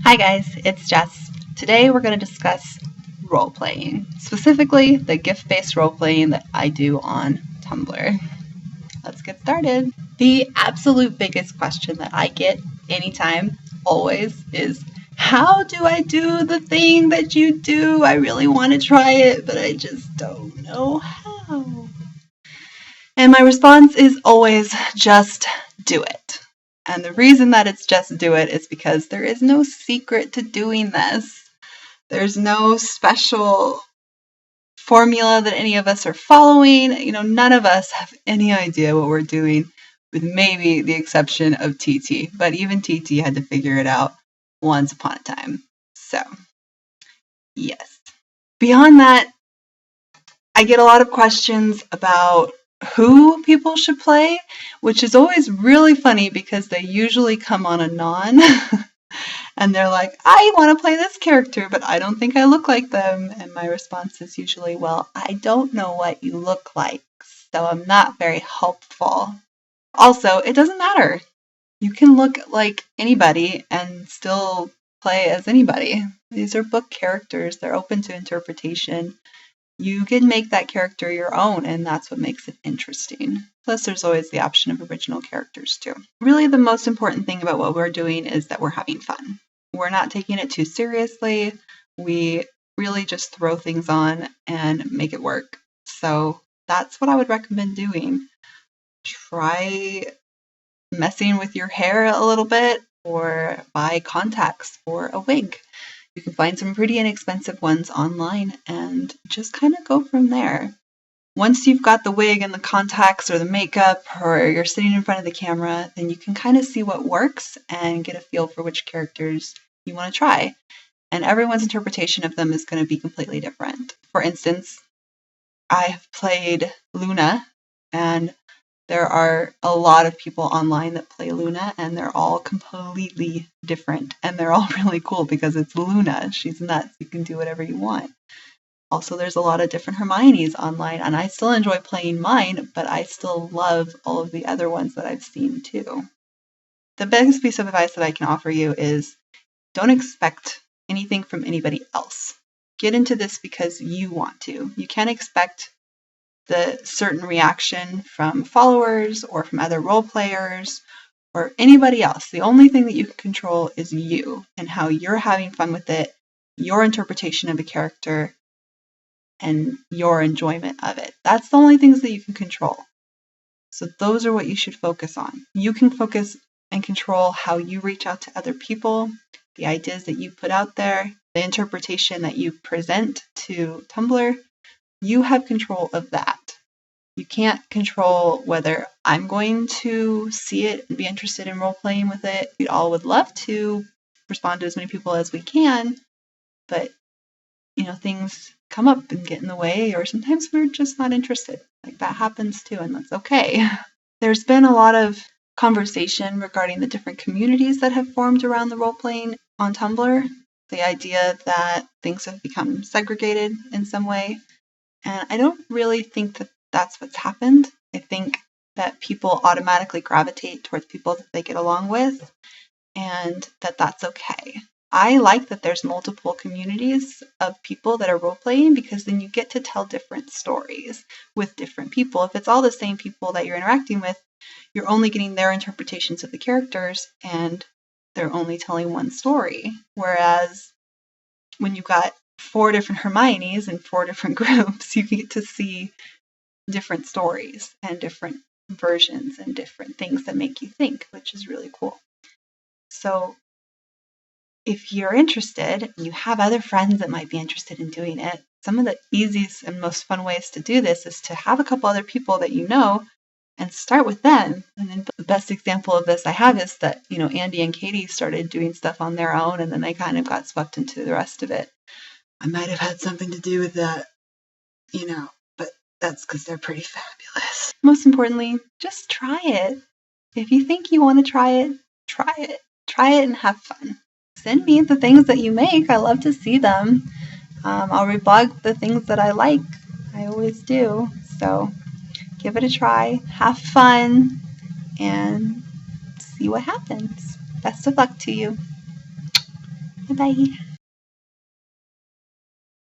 Hi guys, it's Jess. Today we're going to discuss role-playing, specifically the gift-based role-playing that I do on Tumblr. Let's get started. The absolute biggest question that I get anytime, always, is how do I do the thing that you do? I really want to try it, but I just don't know how. And my response is always just do it. And the reason that it's just do it is because there is no secret to doing this. There's no special formula that any of us are following. None of us have any idea what we're doing, with maybe the exception of TT. But even TT had to figure it out once upon a time. So, yes. Beyond that, I get a lot of questions about who people should play, which is always really funny because they usually come on Anon and they're like, I want to play this character, but I don't think I look like them. And my response is usually, well, I don't know what you look like, so I'm not very helpful. Also, it doesn't matter. You can look like anybody and still play as anybody. These are book characters. They're open to interpretation. You can make that character your own, and that's what makes it interesting. Plus, there's always the option of original characters, too. Really, the most important thing about what we're doing is that we're having fun. We're not taking it too seriously. We really just throw things on and make it work. So that's what I would recommend doing. Try messing with your hair a little bit, or buy contacts or a wig. You can find some pretty inexpensive ones online and just kind of go from there. Once you've got the wig and the contacts or the makeup, or you're sitting in front of the camera, then you can kind of see what works and get a feel for which characters you want to try. And everyone's interpretation of them is going to be completely different. For instance, I have played Luna, and there are a lot of people online that play Luna, and they're all completely different. And they're all really cool because it's Luna. She's nuts. You can do whatever you want. Also, there's a lot of different Hermiones online, and I still enjoy playing mine, but I still love all of the other ones that I've seen too. The biggest piece of advice that I can offer you is don't expect anything from anybody else. Get into this because you want to. You can't expect the certain reaction from followers or from other role players or anybody else. The only thing that you can control is you and how you're having fun with it, your interpretation of a character, and your enjoyment of it. That's the only things that you can control. So those are what you should focus on. You can focus and control how you reach out to other people, the ideas that you put out there, the interpretation that you present to Tumblr. You have control of that. You can't control whether I'm going to see it and be interested in role-playing with it. We all would love to respond to as many people as we can, but things come up and get in the way, or sometimes we're just not interested. Like, that happens too, and that's okay. There's been a lot of conversation regarding the different communities that have formed around the role-playing on Tumblr. The idea that things have become segregated in some way. And I don't really think that that's what's happened. I think that people automatically gravitate towards people that they get along with, and that that's okay. I like that there's multiple communities of people that are role-playing, because then you get to tell different stories with different people. If it's all the same people that you're interacting with, you're only getting their interpretations of the characters, and they're only telling one story. Whereas when you've got 4 different Hermiones and 4 different groups, you get to see different stories and different versions and different things that make you think, which is really cool. So if you're interested, you have other friends that might be interested in doing it, some of the easiest and most fun ways to do this is to have a couple other people that you know and start with them. And then the best example of this I have is that, Andy and Katie started doing stuff on their own, and then they kind of got swept into the rest of it. I might have had something to do with that, but that's because they're pretty fabulous. Most importantly, just try it. If you think you want to try it, try it. Try it and have fun. Send me the things that you make. I love to see them. I'll reblog the things that I like. I always do. So give it a try. Have fun and see what happens. Best of luck to you. Bye-bye.